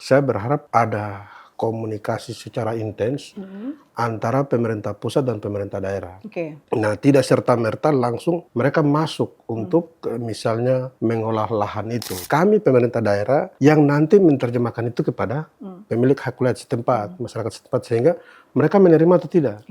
saya berharap ada komunikasi secara intens antara pemerintah pusat dan pemerintah daerah. Nah, tidak serta-merta langsung mereka masuk untuk misalnya mengolah lahan itu. Kami pemerintah daerah yang nanti menerjemahkan itu kepada pemilik hak wilayah setempat, masyarakat setempat, sehingga mereka menerima atau tidak.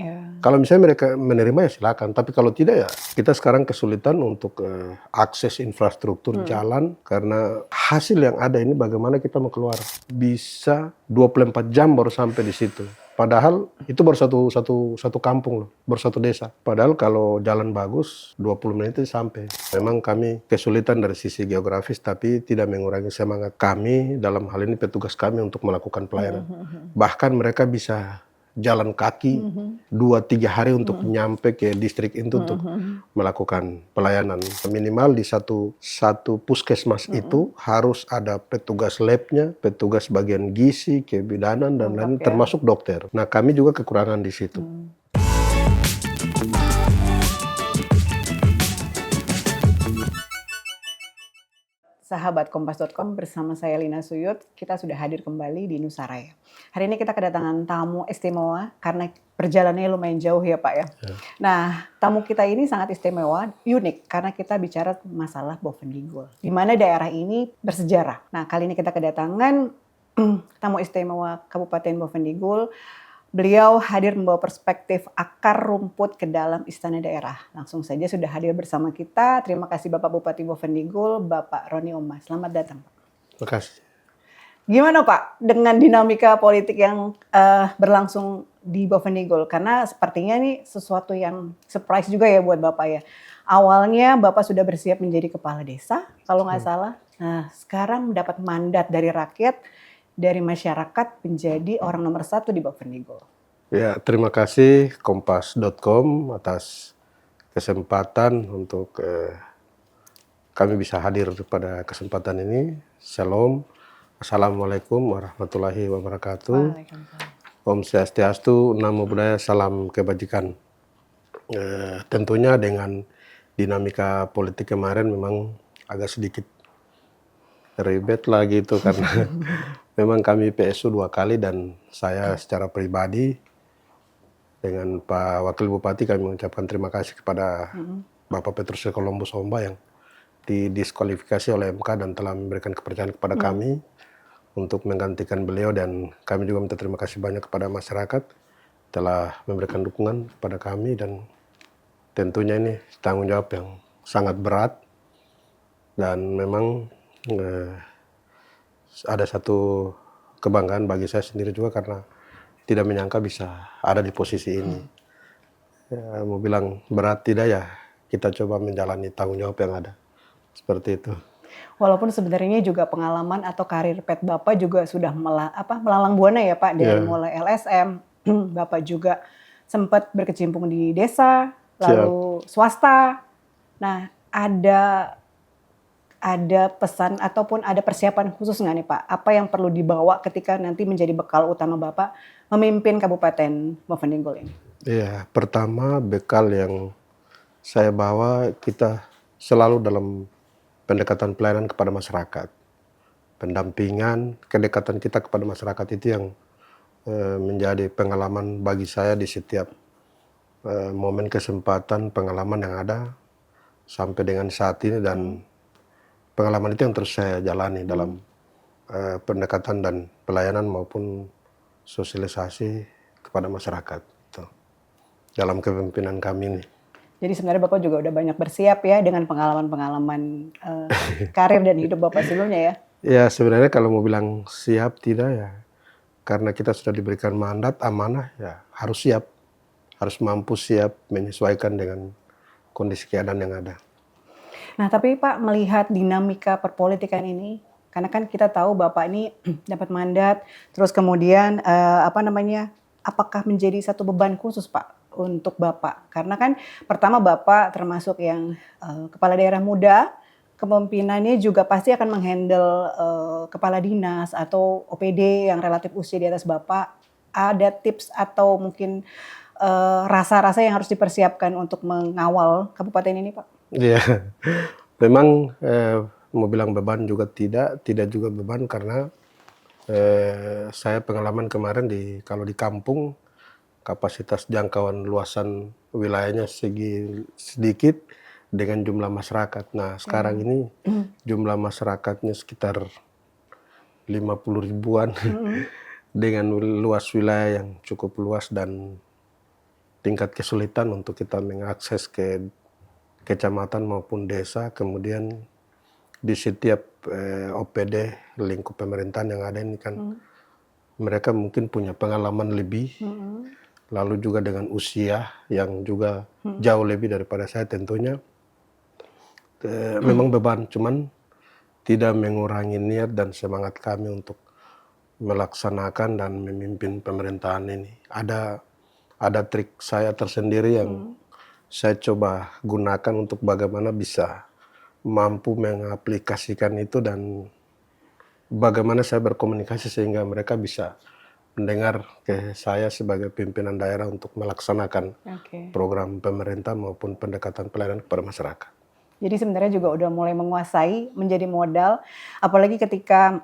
Kalau misalnya mereka menerima ya silakan, tapi kalau tidak ya kita sekarang kesulitan untuk akses infrastruktur jalan karena hasil yang ada ini bagaimana kita mau keluar. Bisa 24 jam baru sampai di situ. Padahal itu baru satu kampung loh, baru satu desa. Padahal kalau jalan bagus 20 menit itu sampai. Memang kami kesulitan dari sisi geografis tapi tidak mengurangi semangat kami dalam hal ini petugas kami untuk melakukan pelayanan. Bahkan mereka bisa jalan kaki 2-3 hari untuk nyampe ke distrik itu untuk melakukan pelayanan. Minimal di satu puskesmas itu harus ada petugas labnya, petugas bagian gizi, kebidanan dan lain termasuk dokter. Nah, kami juga kekurangan di situ. Sahabat Kompas.com, bersama saya Lina Suyut, kita sudah hadir kembali di Nusaraya. Hari ini kita kedatangan tamu istimewa karena perjalanannya lumayan jauh ya Pak ya. Nah, tamu kita ini sangat istimewa, unik karena kita bicara masalah Bovendigul, di mana daerah ini bersejarah. Nah, kali ini kita kedatangan tamu istimewa Kabupaten Bovendigul. Beliau hadir membawa perspektif akar rumput ke dalam istana daerah. Langsung saja sudah hadir bersama kita. Terima kasih Bapak Bupati Bovendigul, Bapak Roni Oma. Selamat datang Pak. Terima kasih. Gimana Pak dengan dinamika politik yang berlangsung di Bovendigul? Karena sepertinya ini sesuatu yang surprise juga ya buat Bapak ya. Awalnya Bapak sudah bersiap menjadi kepala desa, kalau nggak salah. Nah, sekarang mendapat mandat dari rakyat, dari masyarakat menjadi orang nomor 1 di Bovendigul. Ya, terima kasih Kompas.com atas kesempatan untuk kami bisa hadir pada kesempatan ini. Shalom, Assalamualaikum warahmatullahi wabarakatuh. Om Swastiastu, Namo Buddhaya, salam kebajikan. Tentunya dengan dinamika politik kemarin memang agak sedikit ribet lagi itu karena memang kami PSU 2 kali dan saya secara pribadi dengan Pak Wakil Bupati kami mengucapkan terima kasih kepada Bapak Petrus Columbus Homba yang didiskualifikasi oleh MK dan telah memberikan kepercayaan kepada kami untuk menggantikan beliau, dan kami juga minta terima kasih banyak kepada masyarakat telah memberikan dukungan kepada kami, dan tentunya ini tanggung jawab yang sangat berat dan memang ada satu kebanggaan bagi saya sendiri juga karena tidak menyangka bisa ada di posisi ini. Ya, mau bilang berat tidak ya, kita coba menjalani tanggung jawab yang ada. Seperti itu. Walaupun sebenarnya juga pengalaman atau karir pet Bapak juga sudah melalang buana ya Pak, dari mulai LSM, Bapak juga sempat berkecimpung di desa, lalu swasta. Nah, ada pesan ataupun ada persiapan khusus nggak nih Pak? Apa yang perlu dibawa ketika nanti menjadi bekal utama Bapak memimpin Kabupaten Bovendigul ini? Iya, pertama bekal yang saya bawa, kita selalu dalam pendekatan pelayanan kepada masyarakat. Pendampingan, kedekatan kita kepada masyarakat itu yang menjadi pengalaman bagi saya di setiap momen kesempatan, pengalaman yang ada sampai dengan saat ini, dan pengalaman itu yang terus saya jalani dalam pendekatan dan pelayanan maupun sosialisasi kepada masyarakat dalam kepemimpinan kami ini. Jadi sebenarnya Bapak juga udah banyak bersiap ya dengan pengalaman-pengalaman karir dan hidup Bapak sebelumnya ya? Ya, sebenarnya kalau mau bilang siap tidak ya, karena kita sudah diberikan mandat, amanah, ya harus siap. Harus mampu siap menyesuaikan dengan kondisi keadaan yang ada. Nah, tapi Pak, melihat dinamika perpolitikan ini, karena kan kita tahu Bapak ini dapat mandat, terus kemudian apakah menjadi satu beban khusus Pak untuk Bapak? Karena kan pertama Bapak termasuk yang kepala daerah muda, kepemimpinannya juga pasti akan menghandle kepala dinas atau OPD yang relatif usia di atas Bapak. Ada tips atau mungkin rasa-rasa yang harus dipersiapkan untuk mengawal kabupaten ini Pak? Iya, memang mau bilang beban juga tidak juga beban karena Saya pengalaman kemarin kalau di kampung kapasitas jangkauan luasan wilayahnya sedikit dengan jumlah masyarakat. Nah sekarang ini jumlah masyarakatnya sekitar 50 ribuan dengan luas wilayah yang cukup luas dan tingkat kesulitan untuk kita mengakses ke kecamatan maupun desa. Kemudian di setiap OPD lingkup pemerintahan yang ada ini kan mereka mungkin punya pengalaman lebih, lalu juga dengan usia yang juga jauh lebih daripada saya tentunya. Memang beban, cuman tidak mengurangi niat dan semangat kami untuk melaksanakan dan memimpin pemerintahan ini. Ada trik saya tersendiri yang saya coba gunakan untuk bagaimana bisa mampu mengaplikasikan itu dan bagaimana saya berkomunikasi sehingga mereka bisa mendengar ke saya sebagai pimpinan daerah untuk melaksanakan program pemerintah maupun pendekatan pelayanan kepada masyarakat. Jadi sebenarnya juga udah mulai menguasai, menjadi modal, apalagi ketika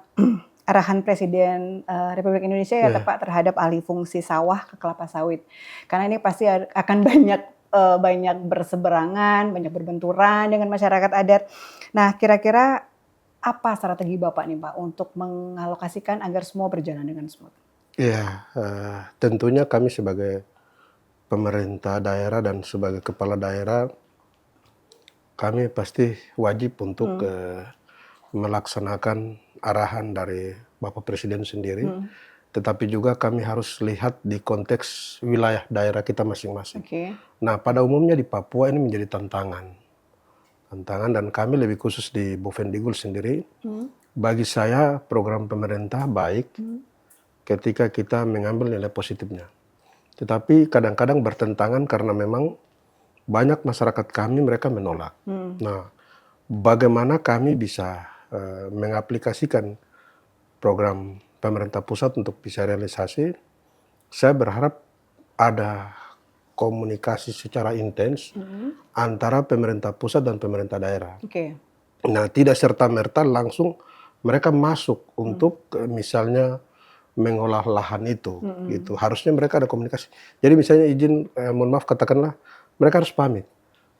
arahan Presiden Republik Indonesia ya tepat terhadap alih fungsi sawah ke kelapa sawit. Karena ini pasti akan banyak berseberangan, banyak berbenturan dengan masyarakat adat. Nah, kira-kira apa strategi Bapak nih Pak untuk mengalokasikan agar semua berjalan dengan smooth? Ya, tentunya kami sebagai pemerintah daerah dan sebagai kepala daerah, kami pasti wajib untuk melaksanakan arahan dari Bapak Presiden sendiri. Tetapi juga kami harus lihat di konteks wilayah daerah kita masing-masing. Nah, pada umumnya di Papua ini menjadi tantangan dan kami lebih khusus di Bovendigul sendiri. Bagi saya program pemerintah baik ketika kita mengambil nilai positifnya. Tetapi kadang-kadang bertentangan karena memang banyak masyarakat kami mereka menolak. Nah, bagaimana kami bisa mengaplikasikan program pemerintah pusat untuk bisa realisasi? Saya berharap ada komunikasi secara intens antara pemerintah pusat dan pemerintah daerah. Nah, tidak serta-merta langsung mereka masuk untuk misalnya mengolah lahan itu, gitu. Harusnya mereka ada komunikasi. Jadi misalnya izin, mohon maaf katakanlah mereka harus pamit.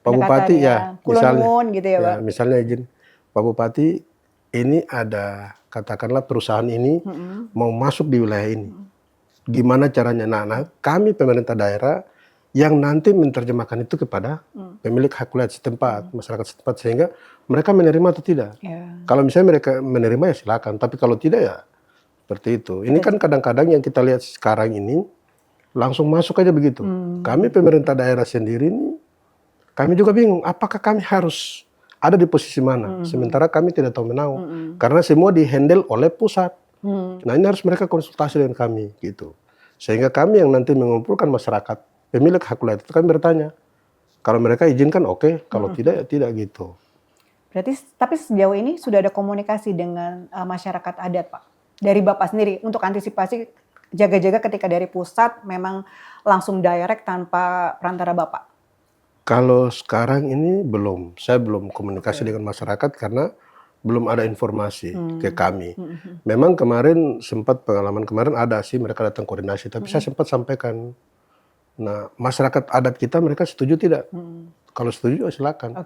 Pak Bupati ya, misalnya, gitu ya, Pak. Misalnya izin, Pak Bupati ini ada katakanlah perusahaan ini mau masuk di wilayah ini. Gimana caranya? Nah, kami pemerintah daerah yang nanti menerjemahkan itu kepada pemilik hak wilayah setempat, masyarakat setempat, sehingga mereka menerima atau tidak. Kalau misalnya mereka menerima ya silakan, tapi kalau tidak ya seperti itu. Ini kan kadang-kadang yang kita lihat sekarang ini langsung masuk aja begitu. Kami pemerintah daerah sendiri ini, kami juga bingung apakah kami harus ada di posisi mana. Sementara kami tidak tahu menau, karena semua dihandle oleh pusat. Nah, ini harus mereka konsultasi dengan kami gitu. Sehingga kami yang nanti mengumpulkan masyarakat, pemilik hak wilayah itu kami bertanya. Kalau mereka izinkan oke, kalau tidak ya tidak gitu. Berarti tapi sejauh ini sudah ada komunikasi dengan masyarakat adat, Pak? Dari Bapak sendiri untuk antisipasi jaga-jaga ketika dari pusat memang langsung direct tanpa perantara Bapak? Kalau sekarang ini belum. Saya belum komunikasi dengan masyarakat karena belum ada informasi ke kami. Memang kemarin sempat pengalaman kemarin ada sih mereka datang koordinasi, tapi saya sempat sampaikan. Nah, masyarakat adat kita mereka setuju tidak? Kalau setuju silakan.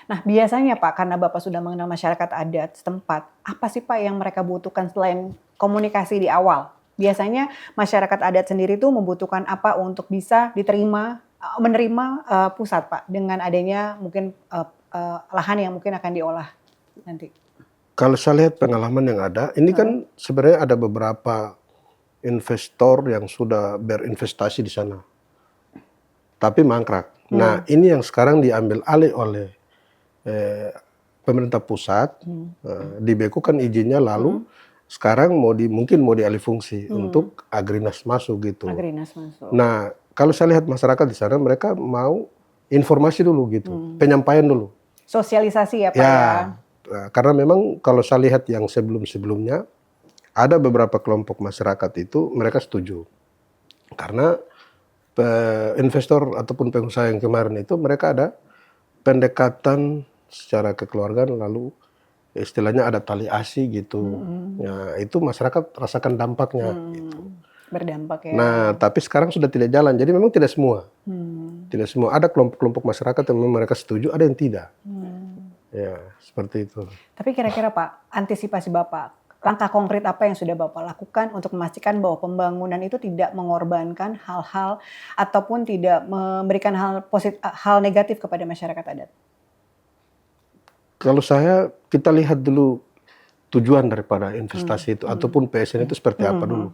Nah, biasanya Pak, karena Bapak sudah mengenal masyarakat adat setempat, apa sih Pak yang mereka butuhkan selain komunikasi di awal? Biasanya masyarakat adat sendiri tuh membutuhkan apa untuk bisa menerima pusat Pak, dengan adanya mungkin lahan yang mungkin akan diolah nanti? Kalau saya lihat pengalaman yang ada, ini kan sebenarnya ada beberapa investor yang sudah berinvestasi di sana, tapi mangkrak. Nah, ini yang sekarang diambil alih oleh pemerintah pusat, dibekukan izinnya, lalu sekarang mungkin mau dialih fungsi untuk Agrinas masuk gitu. Nah, kalau saya lihat masyarakat di sana mereka mau informasi dulu gitu, penyampaian dulu. Sosialisasi ya Pak ya? Karena memang kalau saya lihat yang sebelum-sebelumnya, ada beberapa kelompok masyarakat itu mereka setuju. Karena investor ataupun pengusaha yang kemarin itu mereka ada pendekatan secara kekeluargaan, lalu istilahnya ada tali asi gitu. Ya, itu masyarakat rasakan dampaknya. Gitu. Berdampak ya. Nah, tapi sekarang sudah tidak jalan. Jadi memang tidak semua. Tidak semua. Ada kelompok-kelompok masyarakat yang memang mereka setuju, ada yang tidak. Ya, seperti itu. Tapi kira-kira Pak, antisipasi Bapak, langkah konkret apa yang sudah Bapak lakukan untuk memastikan bahwa pembangunan itu tidak mengorbankan hal-hal ataupun tidak memberikan hal negatif kepada masyarakat adat? Kalau kita lihat dulu tujuan daripada investasi itu ataupun PSN itu seperti apa dulu.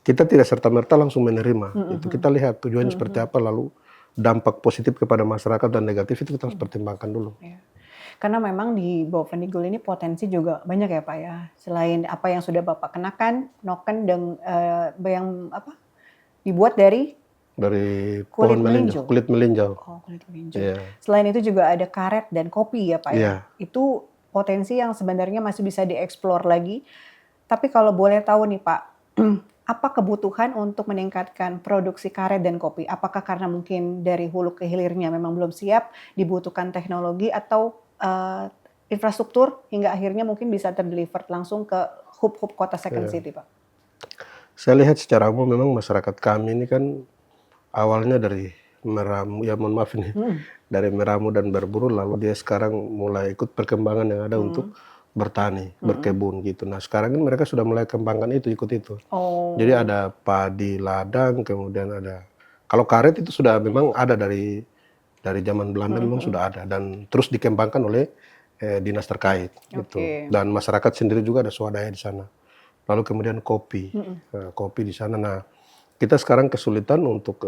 Kita tidak serta-merta langsung menerima. Itu kita lihat tujuannya seperti apa, lalu dampak positif kepada masyarakat dan negatif itu kita harus pertimbangkan dulu. Ya. Karena memang di Bovendigul ini potensi juga banyak ya Pak ya. Selain apa yang sudah Bapak kenakan, noken dan yang dibuat dari pohon melinjo, kulit melinjo. Oh, kulit melinjo. Yeah. Selain itu juga ada karet dan kopi ya Pak ya. Yeah. Itu potensi yang sebenarnya masih bisa dieksplor lagi. Tapi kalau boleh tahu nih Pak, apa kebutuhan untuk meningkatkan produksi karet dan kopi? Apakah karena mungkin dari hulu ke hilirnya memang belum siap, dibutuhkan teknologi atau infrastruktur hingga akhirnya mungkin bisa terdeliver langsung ke hub-hub kota second city Pak? Saya lihat secara umum memang masyarakat kami ini kan awalnya dari meramu, ya mohon maaf ini, dari meramu dan berburu, lalu dia sekarang mulai ikut perkembangan yang ada untuk bertani, berkebun gitu. Nah sekarang kan mereka sudah mulai kembangkan itu, ikut itu. Jadi ada padi ladang, kemudian ada, kalau karet itu sudah memang ada dari zaman Belanda memang sudah ada dan terus dikembangkan oleh dinas terkait gitu. Dan masyarakat sendiri juga ada swadaya di sana. Lalu kemudian kopi, kopi di sana. Nah kita sekarang kesulitan untuk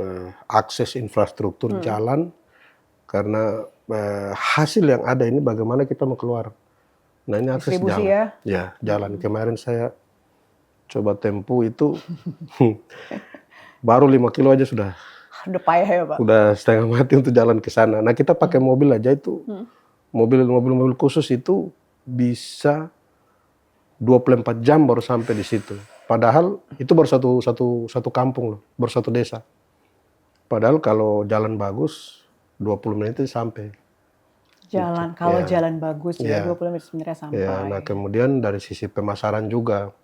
akses infrastruktur jalan karena hasil yang ada ini bagaimana kita mau keluar. Nah ini akses jalan. Ya jalan. Kemarin saya coba tempuh itu baru 5 kilo aja sudah. Udah payah ya Pak? Udah setengah mati untuk jalan ke sana. Nah kita pakai mobil aja itu, mobil khusus itu bisa 24 jam baru sampai di situ. Padahal itu baru satu kampung loh, baru satu desa. Padahal kalau jalan bagus 20 menit itu sampai. Jalan, gitu. Kalau jalan bagus ya 20 menit sebenarnya sampai. Ya, nah kemudian dari sisi pemasaran juga.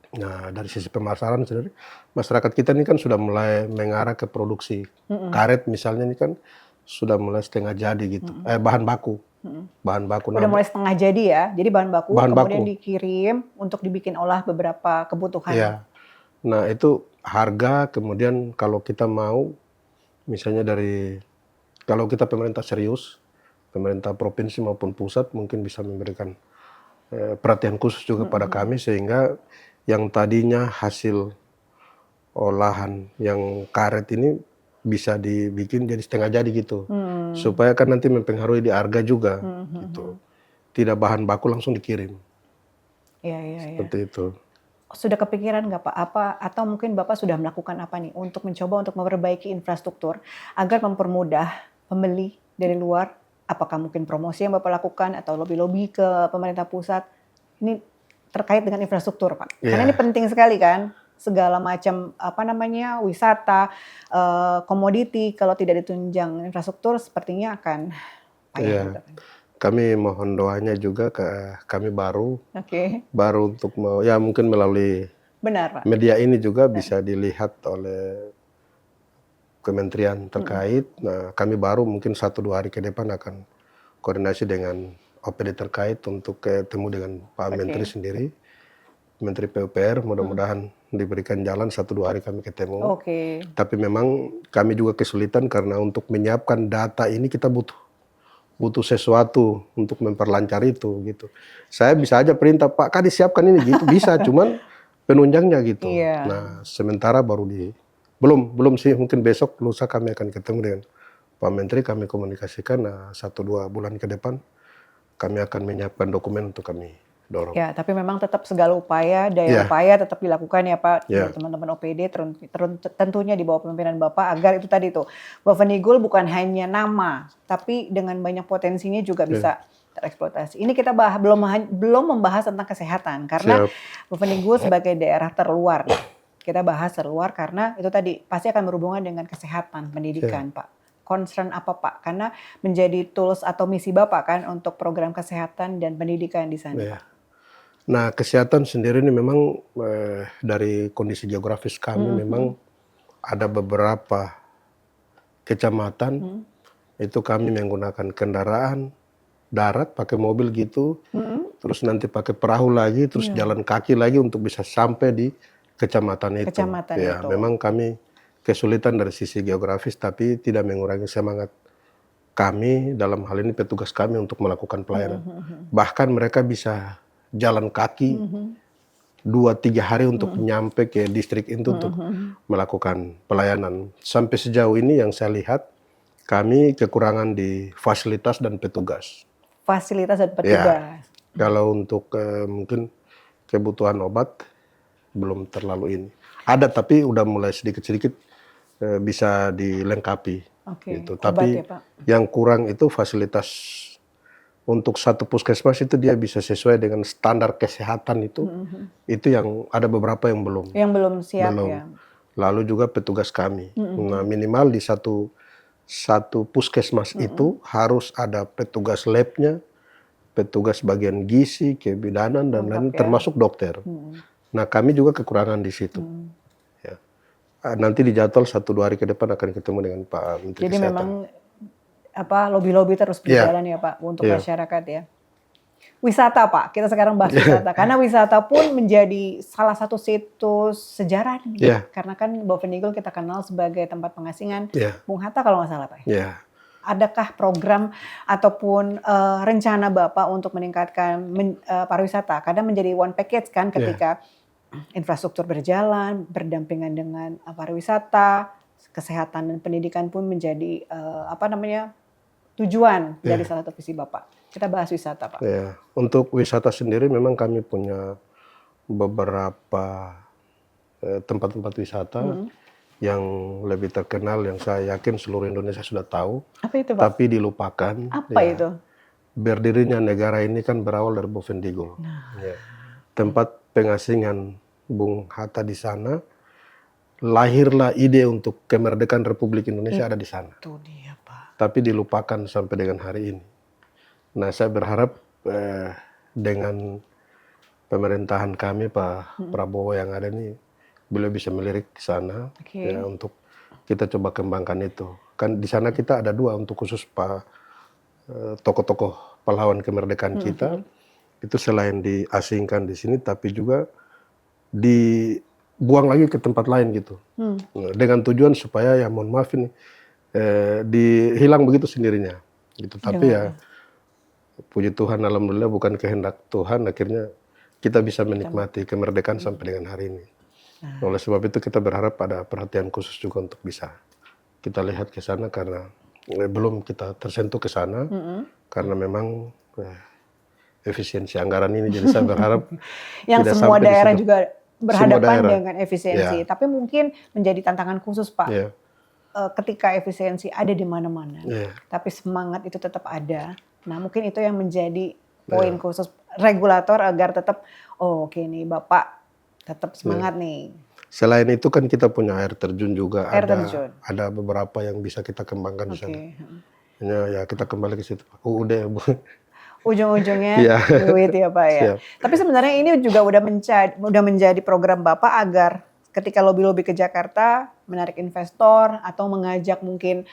Nah dari sisi pemasaran sendiri, masyarakat kita ini kan sudah mulai mengarah ke produksi. Karet misalnya ini kan sudah mulai setengah jadi gitu, bahan baku. Bahan baku. Udah mulai setengah jadi ya, jadi bahan baku kemudian dikirim untuk dibikin olah beberapa kebutuhan. Ya. Nah itu harga, kemudian kalau kita mau, misalnya kalau kita pemerintah serius, pemerintah provinsi maupun pusat mungkin bisa memberikan perhatian khusus juga pada kami sehingga yang tadinya hasil olahan yang karet ini bisa dibikin jadi setengah jadi gitu, supaya kan nanti mempengaruhi di harga juga, gitu. Tidak bahan baku langsung dikirim. Seperti itu. Sudah kepikiran nggak Pak atau mungkin Bapak sudah melakukan apa nih untuk mencoba untuk memperbaiki infrastruktur agar mempermudah pembeli dari luar? Apakah mungkin promosi yang Bapak lakukan atau lobby-lobby ke pemerintah pusat? Ini terkait dengan infrastruktur Pak. Karena ini penting sekali kan. Segala macam wisata, komoditi kalau tidak ditunjang infrastruktur sepertinya akan payah. Kami mohon doanya juga ke kami baru untuk mungkin melalui media ini juga bisa dilihat oleh kementerian terkait. Nah kami baru mungkin 1-2 hari ke depan akan koordinasi dengan OPD terkait untuk ketemu dengan Pak Menteri sendiri. Menteri PUPR, mudah-mudahan diberikan jalan 1-2 hari kami ketemu. Tapi memang kami juga kesulitan karena untuk menyiapkan data ini kita butuh sesuatu untuk memperlancar itu gitu. Saya bisa aja perintah Pak Kadi siapkan ini gitu, bisa cuman penunjangnya gitu. Nah sementara belum sih, mungkin besok lusa kami akan ketemu dengan Pak Menteri, kami komunikasikan. Nah 1-2 bulan ke depan kami akan menyiapkan dokumen untuk kami dorong. Ya, tapi memang tetap segala upaya, daya upaya tetap dilakukan ya Pak, teman-teman OPD tentunya di bawah pemimpinan Bapak agar itu tadi tuh, Bovendigul bukan hanya nama, tapi dengan banyak potensinya juga bisa tereksploitasi. Ini kita belum membahas tentang kesehatan karena Bovendigul sebagai daerah terluar. Kita bahas terluar karena itu tadi pasti akan berhubungan dengan kesehatan, pendidikan Pak. concern apa Pak? Karena menjadi tools atau misi Bapak kan untuk program kesehatan dan pendidikan di sana. Ya. Nah, kesehatan sendiri ini memang dari kondisi geografis kami memang ada beberapa kecamatan itu kami menggunakan kendaraan darat pakai mobil gitu, terus nanti pakai perahu lagi, terus jalan kaki lagi untuk bisa sampai di kecamatan itu. Ya, memang kami kesulitan dari sisi geografis, tapi tidak mengurangi semangat kami dalam hal ini petugas kami untuk melakukan pelayanan. Bahkan mereka bisa jalan kaki 2-3 hari untuk nyampe ke distrik itu untuk melakukan pelayanan. Sampai sejauh ini yang saya lihat kami kekurangan di fasilitas dan petugas. Fasilitas dan petugas. Ya, kalau untuk mungkin kebutuhan obat belum terlalu ini. Ada tapi udah mulai sedikit-sedikit bisa dilengkapi. Gitu. Tapi ya, Pak, yang kurang itu fasilitas. Untuk satu puskesmas itu dia bisa sesuai dengan standar kesehatan itu yang ada beberapa yang belum. Yang belum siap ya. Lalu juga petugas kami. Nah, minimal di satu puskesmas itu harus ada petugas labnya, petugas bagian gizi, kebidanan dan lain termasuk dokter. Nah, kami juga kekurangan di situ. Ya. Nanti di jadwal 1-2 hari ke depan akan ketemu dengan Pak Menteri Kesehatan. Jadi memang lobby-lobby terus berjalan ya Pak untuk masyarakat ya. Wisata Pak, kita sekarang bahas wisata. Karena wisata pun menjadi salah satu situs sejarah nih. Karena kan Bovendigul kita kenal sebagai tempat pengasingan Bung Hatta kalau nggak salah Pak. Adakah program ataupun rencana Bapak untuk meningkatkan pariwisata? Karena menjadi one package kan ketika infrastruktur berjalan, berdampingan dengan pariwisata, kesehatan dan pendidikan pun menjadi tujuan dari salah satu visi Bapak. Kita bahas wisata, Pak. Ya, untuk wisata sendiri memang kami punya beberapa tempat-tempat wisata yang lebih terkenal yang saya yakin seluruh Indonesia sudah tahu. Apa itu, Pak? Tapi dilupakan. Apa itu? Berdirinya negara ini kan berawal dari Bovendigul. Tempat pengasingan Bung Hatta di sana, lahirlah ide untuk kemerdekaan Republik Indonesia ada di sana. Itu dia, Pak. Tapi dilupakan sampai dengan hari ini. Nah, saya berharap dengan pemerintahan kami Pak Prabowo yang ada ini, beliau bisa melirik ke sana ya, untuk kita coba kembangkan itu. Kan di sana kita ada 2 untuk khusus Pak tokoh-tokoh pahlawan kemerdekaan kita. Itu selain diasingkan di sini, tapi juga dibuang lagi ke tempat lain gitu. Dengan tujuan supaya ya mohon maaf ini dihilang begitu sendirinya. Gitu. Tapi ya puji Tuhan, alhamdulillah bukan kehendak Tuhan, akhirnya kita bisa menikmati kemerdekaan sampai dengan hari ini. Oleh sebab itu kita berharap ada perhatian khusus juga untuk bisa kita lihat ke sana karena belum kita tersentuh ke sana karena memang efisiensi anggaran ini. Jadi saya berharap yang semua daerah juga berhadapan dengan efisiensi. Tapi mungkin menjadi tantangan khusus Pak. Ketika efisiensi ada di mana-mana, tapi semangat itu tetap ada. Nah, mungkin itu yang menjadi poin khusus regulator agar tetap oke nih Bapak tetap semangat nih. Selain itu kan kita punya air terjun juga, ada beberapa yang bisa kita kembangkan di sana. Ya kita kembali ke situ. Udah ujung-ujungnya duit ya Pak ya. Tapi sebenarnya ini juga udah menjadi program Bapak agar ketika lobby-lobby ke Jakarta menarik investor atau mengajak mungkin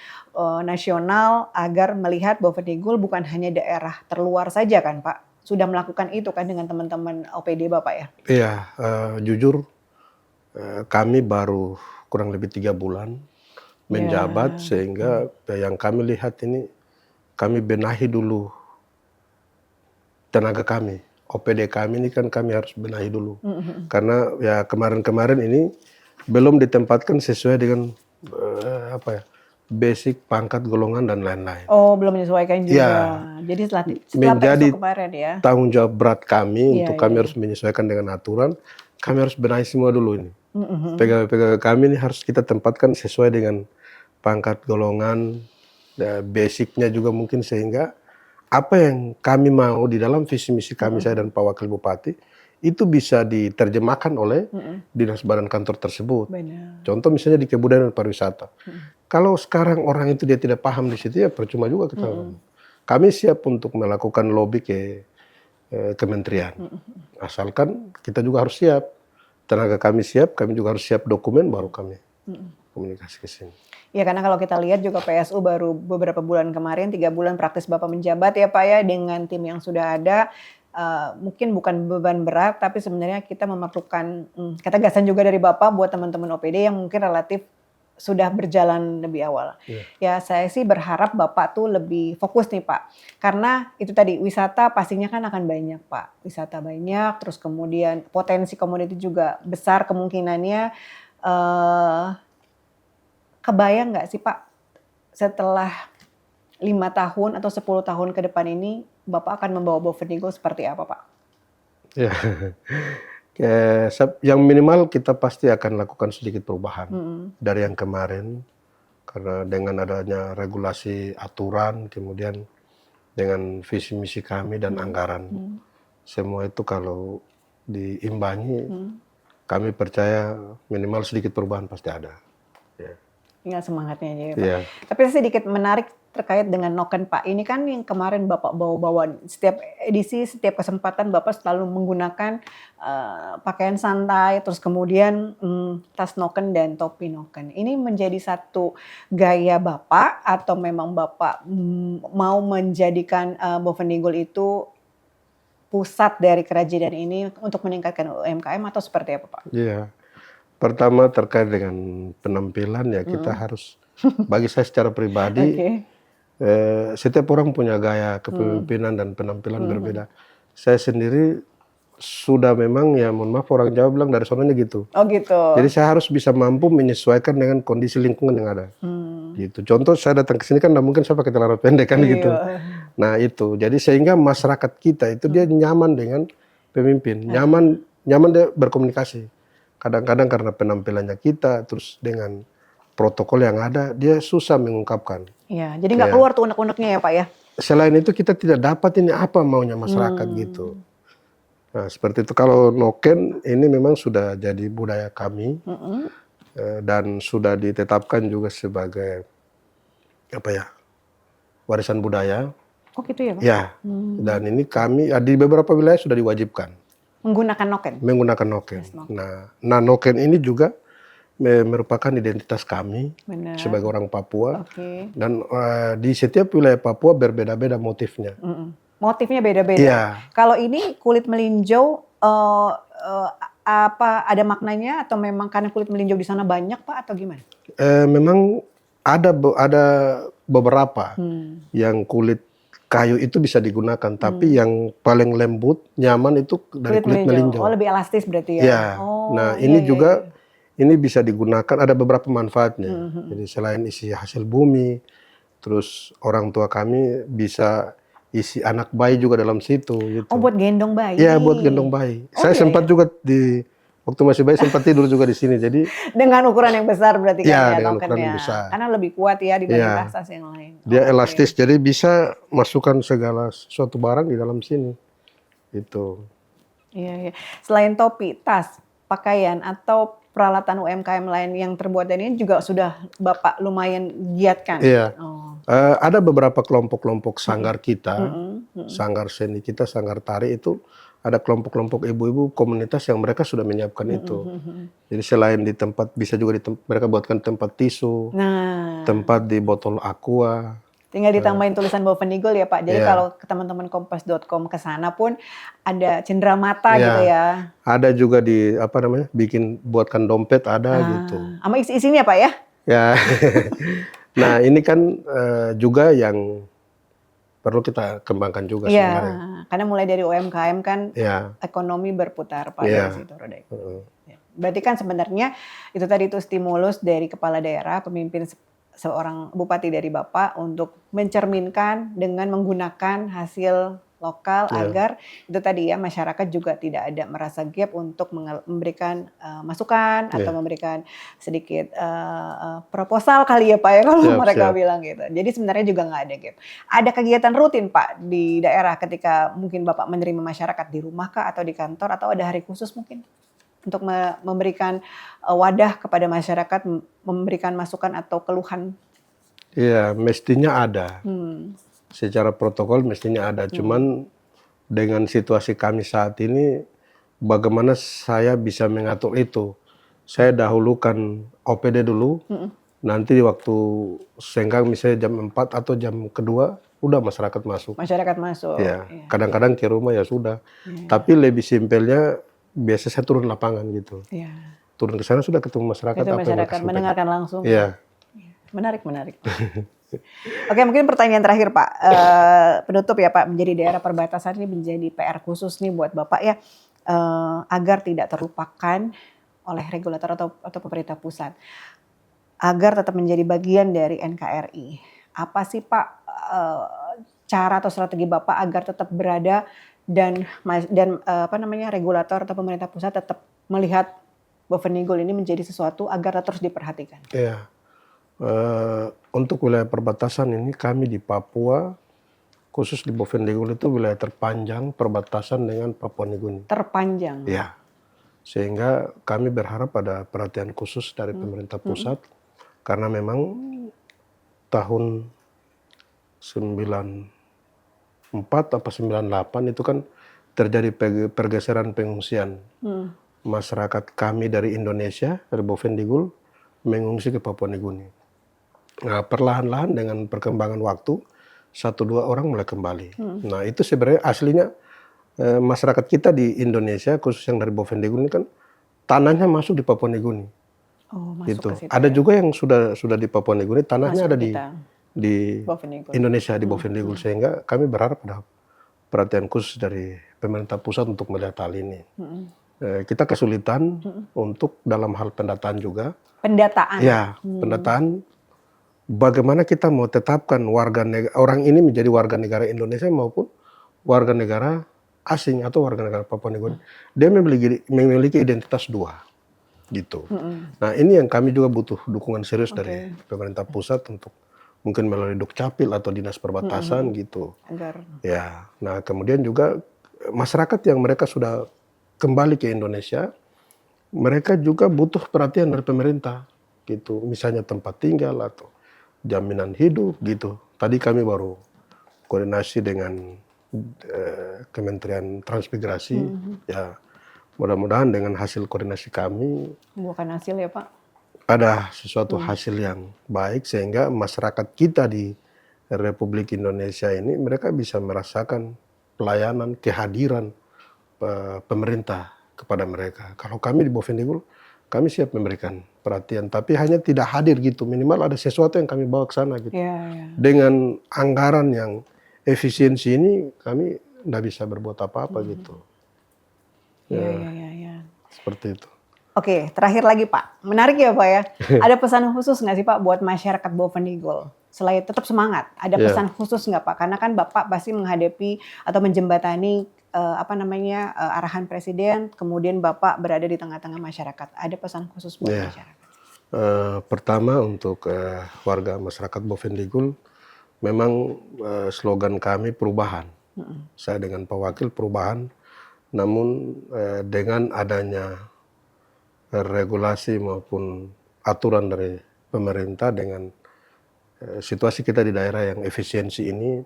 nasional agar melihat Bovendigul bukan hanya daerah terluar saja kan Pak. Sudah melakukan itu kan dengan teman-teman OPD Bapak ya? Iya, jujur kami baru kurang lebih 3 bulan menjabat sehingga yang kami lihat ini kami benahi dulu tenaga kami. OPD kami ini kan kami harus benahi dulu. Karena ya kemarin-kemarin ini belum ditempatkan sesuai dengan basic pangkat golongan dan lain-lain. Oh, belum menyesuaikan juga. Jadi setelah menjadi kemarin ya. Tanggung jawab berat kami untuk kami harus menyesuaikan dengan aturan. Kami harus benahi semua dulu ini. Pegawai-pegawai kami ini harus kita tempatkan sesuai dengan pangkat golongan, basicnya juga mungkin sehingga apa yang kami mau di dalam visi misi kami saya dan Pak Wakil Bupati itu bisa diterjemahkan oleh dinas badan kantor tersebut. Benar. Contoh misalnya di kebudayaan dan pariwisata. Kalau sekarang orang itu dia tidak paham di situ, ya percuma juga kita. Kami siap untuk melakukan lobby ke kementerian. Asalkan kita juga harus siap. Tenaga kami siap, kami juga harus siap dokumen, baru kami komunikasi ke sini. Ya, karena kalau kita lihat juga PSU baru beberapa bulan kemarin, 3 bulan praktis Bapak menjabat ya Pak ya, dengan tim yang sudah ada. Mungkin bukan beban berat, tapi sebenarnya kita memerlukan ketegasan juga dari Bapak buat teman-teman OPD yang mungkin relatif sudah berjalan lebih awal. Ya, saya sih berharap Bapak tuh lebih fokus nih Pak. Karena itu tadi, wisata pastinya kan akan banyak Pak. Wisata banyak, terus kemudian potensi komoditi juga besar kemungkinannya. Kebayang nggak sih Pak, setelah 5 tahun atau 10 tahun ke depan ini, Bapak akan membawa Bovendigul seperti apa Pak? Ya, yang minimal kita pasti akan lakukan sedikit perubahan dari yang kemarin. Karena dengan adanya regulasi aturan, kemudian dengan visi misi kami dan anggaran. Semua itu kalau diimbangi, kami percaya minimal sedikit perubahan pasti ada. Ya. Tinggal semangatnya aja ya Pak. Ya. Tapi sedikit menarik terkait dengan noken Pak. Ini kan yang kemarin Bapak bawa-bawa, setiap edisi, setiap kesempatan Bapak selalu menggunakan pakaian santai, terus kemudian tas noken dan topi noken. Ini menjadi satu gaya Bapak atau memang Bapak mau menjadikan Bovendigul itu pusat dari kerajinan ini untuk meningkatkan UMKM atau seperti apa Pak? Iya. Pertama terkait dengan penampilan ya kita harus, bagi saya secara pribadi, setiap orang punya gaya kepemimpinan dan penampilan berbeda. Saya sendiri sudah memang ya mohon maaf orang Jawa bilang dari sononya gitu. Oh gitu. Jadi saya harus bisa mampu menyesuaikan dengan kondisi lingkungan yang ada. Gitu. Contoh saya datang ke sini kan nggak mungkin saya pakai celana pendek kan gitu. Nah itu, jadi sehingga masyarakat kita itu dia nyaman dengan pemimpin, nyaman dia berkomunikasi. Kadang-kadang karena penampilannya kita, terus dengan protokol yang ada, dia susah mengungkapkan. Iya, jadi nggak keluar tuh unek-uneknya ya Pak ya? Selain itu kita tidak dapat ini apa maunya masyarakat gitu. Nah seperti itu, kalau noken ini memang sudah jadi budaya kami dan sudah ditetapkan juga sebagai apa ya, warisan budaya. Oh gitu ya Pak? Ya, dan ini kami di beberapa wilayah sudah diwajibkan. Menggunakan noken? Menggunakan noken. Nah noken ini juga merupakan identitas kami sebagai orang Papua. Dan di setiap wilayah Papua berbeda-beda motifnya. Motifnya beda-beda? Iya. Kalau ini kulit melinjau, apa ada maknanya atau memang karena kulit melinjau di sana banyak Pak atau gimana? Memang ada beberapa yang kulit kayu itu bisa digunakan, tapi yang paling lembut, nyaman itu dari kulit melinjau. Oh lebih elastis berarti ya? Ya. Nah ini juga ini bisa digunakan, ada beberapa manfaatnya. Jadi selain isi hasil bumi, terus orang tua kami bisa isi anak bayi juga dalam situ. Gitu. Oh buat gendong bayi? Iya buat gendong bayi. Saya sempat juga waktu masih bayi sempat tidur juga di sini. Jadi dengan ukuran yang besar berarti kan ya dengan nokennya. ukuran yang besar. Karena lebih kuat ya dibanding tas yang lain. Dia elastis, jadi bisa masukkan segala suatu barang di dalam sini. Itu. Iya. Selain topi, tas, pakaian atau peralatan UMKM lain yang terbuat dari ini juga sudah Bapak lumayan giatkan. Iya. Ada beberapa kelompok-kelompok sanggar kita, sanggar seni kita, sanggar tari itu. Ada kelompok-kelompok ibu-ibu komunitas yang mereka sudah menyiapkan itu. Jadi selain di tempat, bisa juga mereka buatkan tempat tisu, tempat di botol aqua. Tinggal ditambahin tulisan Bovendigul ya Pak. Jadi kalau ke teman-teman kompas.com ke sana pun ada cenderamata gitu ya. Ada juga buatkan dompet ada gitu. Sama isi-isinya Pak ya? Ya. Nah ini kan juga yang perlu kita kembangkan juga sebenarnya. Karena mulai dari UMKM kan ekonomi berputar Pak dari situ roda itu. Berarti kan sebenarnya itu tadi itu stimulus dari kepala daerah, pemimpin seorang bupati dari Bapak untuk mencerminkan dengan menggunakan hasil lokal agar itu tadi ya masyarakat juga tidak ada merasa gap untuk memberikan masukan atau memberikan sedikit proposal kali ya Pak ya kalau mereka bilang gitu. Jadi sebenarnya juga nggak ada gap. Ada kegiatan rutin Pak di daerah ketika mungkin Bapak menerima masyarakat di rumah kah atau di kantor atau ada hari khusus mungkin untuk memberikan wadah kepada masyarakat memberikan masukan atau keluhan? Iya, mestinya ada. Secara protokol mestinya ada. Cuman dengan situasi kami saat ini, bagaimana saya bisa mengatur itu? Saya dahulukan OPD dulu, nanti di waktu senggang misalnya jam 4 atau jam kedua, udah masyarakat masuk. Masyarakat masuk. Ya, kadang-kadang ke rumah ya sudah. Tapi lebih simpelnya, biasa saya turun lapangan gitu. Turun ke sana sudah ketemu masyarakat. Itu masyarakat mendengarkan langsung. Iya. Menarik. Oke, mungkin pertanyaan terakhir Pak, penutup ya Pak, menjadi daerah perbatasan ini menjadi PR khusus nih buat Bapak ya, agar tidak terlupakan oleh regulator atau pemerintah pusat, agar tetap menjadi bagian dari NKRI. Apa sih Pak cara atau strategi Bapak agar tetap berada dan regulator atau pemerintah pusat tetap melihat Bovendigul ini menjadi sesuatu agar terus diperhatikan? Iya. Untuk wilayah perbatasan ini kami di Papua, khusus di Bovendigul itu wilayah terpanjang perbatasan dengan Papua Nugini. Terpanjang? Ya, sehingga kami berharap ada perhatian khusus dari pemerintah pusat, karena memang tahun 94 atau 98 itu kan terjadi pergeseran pengungsian. Masyarakat kami dari Indonesia, dari Bovendigul, mengungsi ke Papua Nugini. Nah, perlahan-lahan dengan perkembangan waktu, 1-2 orang mulai kembali. Nah, itu sebenarnya aslinya masyarakat kita di Indonesia, khusus yang dari Bovendigul ini kan tanahnya masuk di Papua Nugini. Oh, masuk gitu. ke situ, ada juga yang sudah di Papua Nugini, tanahnya ada di Bovendigul. Indonesia, di Bovendigul. Sehingga kami berharap ada perhatian khusus dari pemerintah pusat untuk melihat hal ini. Kita kesulitan untuk dalam hal pendataan juga. Pendataan? Ya, pendataan. Bagaimana kita mau tetapkan orang ini menjadi warga negara Indonesia maupun warga negara asing atau warga negara Papua Nugini. Dia memiliki identitas dua, gitu. Nah, ini yang kami juga butuh dukungan serius dari pemerintah pusat untuk mungkin melalui Dukcapil atau dinas perbatasan gitu. Ya, nah kemudian juga masyarakat yang mereka sudah kembali ke Indonesia, mereka juga butuh perhatian dari pemerintah, gitu. Misalnya tempat tinggal atau jaminan hidup gitu. Tadi kami baru koordinasi dengan Kementerian Transmigrasi. Ya, mudah-mudahan dengan hasil koordinasi kami bukan hasil ya Pak, ada sesuatu hasil yang baik sehingga masyarakat kita di Republik Indonesia ini mereka bisa merasakan pelayanan, kehadiran pemerintah kepada mereka. Kalau kami di Bovendigul, kami siap memberikan perhatian, tapi hanya tidak hadir gitu. Minimal ada sesuatu yang kami bawa ke sana gitu. Dengan anggaran yang efisiensi ini, kami tidak bisa berbuat apa-apa gitu. Seperti itu. Oke, terakhir lagi Pak. Menarik ya Pak ya. Ada pesan khusus nggak sih Pak buat masyarakat Bovendigul? Selain tetap semangat, ada pesan khusus nggak Pak? Karena kan Bapak pasti menghadapi atau menjembatani arahan Presiden, kemudian Bapak berada di tengah-tengah masyarakat. Ada pesan khusus buat masyarakat? Pertama untuk warga masyarakat Bovendigul, memang slogan kami perubahan. Saya dengan Pak Wakil perubahan, namun dengan adanya regulasi maupun aturan dari pemerintah dengan situasi kita di daerah yang efisiensi ini,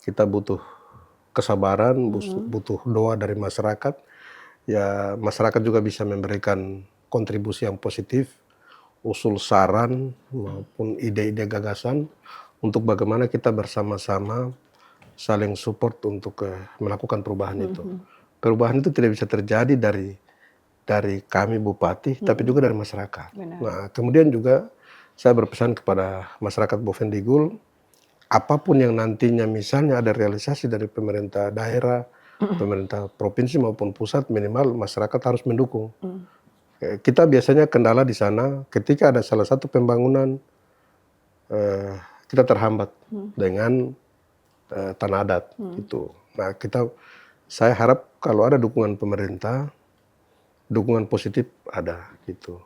kita butuh kesabaran, butuh doa dari masyarakat. Ya, masyarakat juga bisa memberikan kontribusi yang positif, usul saran maupun ide-ide gagasan untuk bagaimana kita bersama-sama saling support untuk melakukan perubahan itu. Perubahan itu tidak bisa terjadi dari kami bupati, tapi juga dari masyarakat. Nah, kemudian juga saya berpesan kepada masyarakat Bovendigul, apapun yang nantinya misalnya ada realisasi dari pemerintah daerah, pemerintah provinsi maupun pusat, minimal masyarakat harus mendukung. Kita biasanya kendala di sana ketika ada salah satu pembangunan kita terhambat dengan tanah adat gitu. Nah, saya harap kalau ada dukungan pemerintah, dukungan positif ada gitu.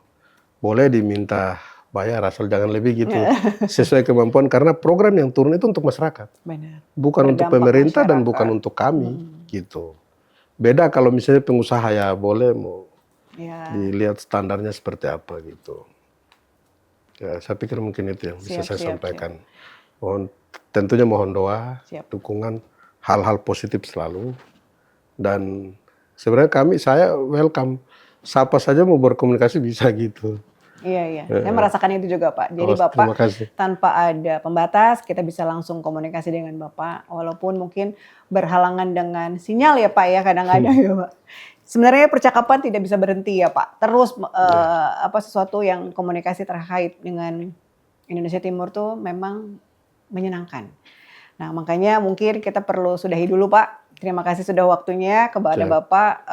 Boleh diminta bayar asal jangan lebih gitu, sesuai kemampuan karena program yang turun itu untuk masyarakat. Benar. Bukan untuk Berdampak pemerintah dan masyarakat. bukan untuk kami gitu. Beda kalau misalnya pengusaha ya boleh mau dilihat standarnya seperti apa gitu. Ya, saya pikir mungkin itu yang bisa saya sampaikan. Tentunya mohon doa, dukungan, hal-hal positif selalu. Dan sebenarnya saya welcome. Siapa saja mau berkomunikasi bisa gitu. Iya. Saya merasakan itu juga, Pak. Jadi Bapak tanpa ada pembatas, kita bisa langsung komunikasi dengan Bapak. Walaupun mungkin berhalangan dengan sinyal ya Pak ya kadang-kadang ya Pak. Sebenarnya percakapan tidak bisa berhenti ya Pak. Terus sesuatu yang komunikasi terkait dengan Indonesia Timur tuh memang menyenangkan. Nah makanya mungkin kita perlu sudahi dulu Pak. Terima kasih sudah waktunya kepada Bapak.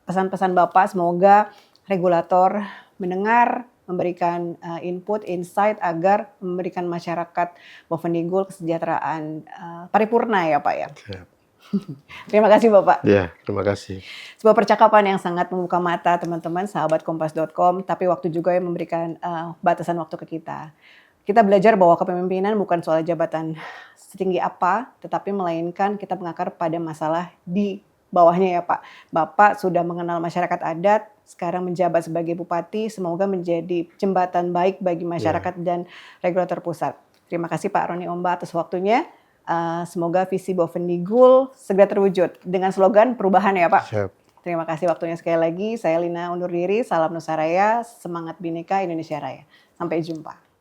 Pesan-pesan Bapak semoga regulator mendengar, memberikan input, insight agar memberikan masyarakat Bovendigul kesejahteraan paripurna ya Pak ya. Terima kasih Bapak. Ya, terima kasih. Sebuah percakapan yang sangat membuka mata teman-teman sahabat kompas.com, tapi waktu juga yang memberikan batasan waktu ke kita. Kita belajar bahwa kepemimpinan bukan soal jabatan setinggi apa, tetapi melainkan kita mengakar pada masalah di bawahnya ya Pak. Bapak sudah mengenal masyarakat adat, sekarang menjabat sebagai bupati, semoga menjadi jembatan baik bagi masyarakat dan regulator pusat. Terima kasih Pak Roni Omba atas waktunya. Semoga visi Bovendigul segera terwujud dengan slogan perubahan ya Pak. Siap. Terima kasih waktunya sekali lagi. Saya Lina undur diri. Salam Nusaraya, semangat Bhinneka Indonesia Raya. Sampai jumpa.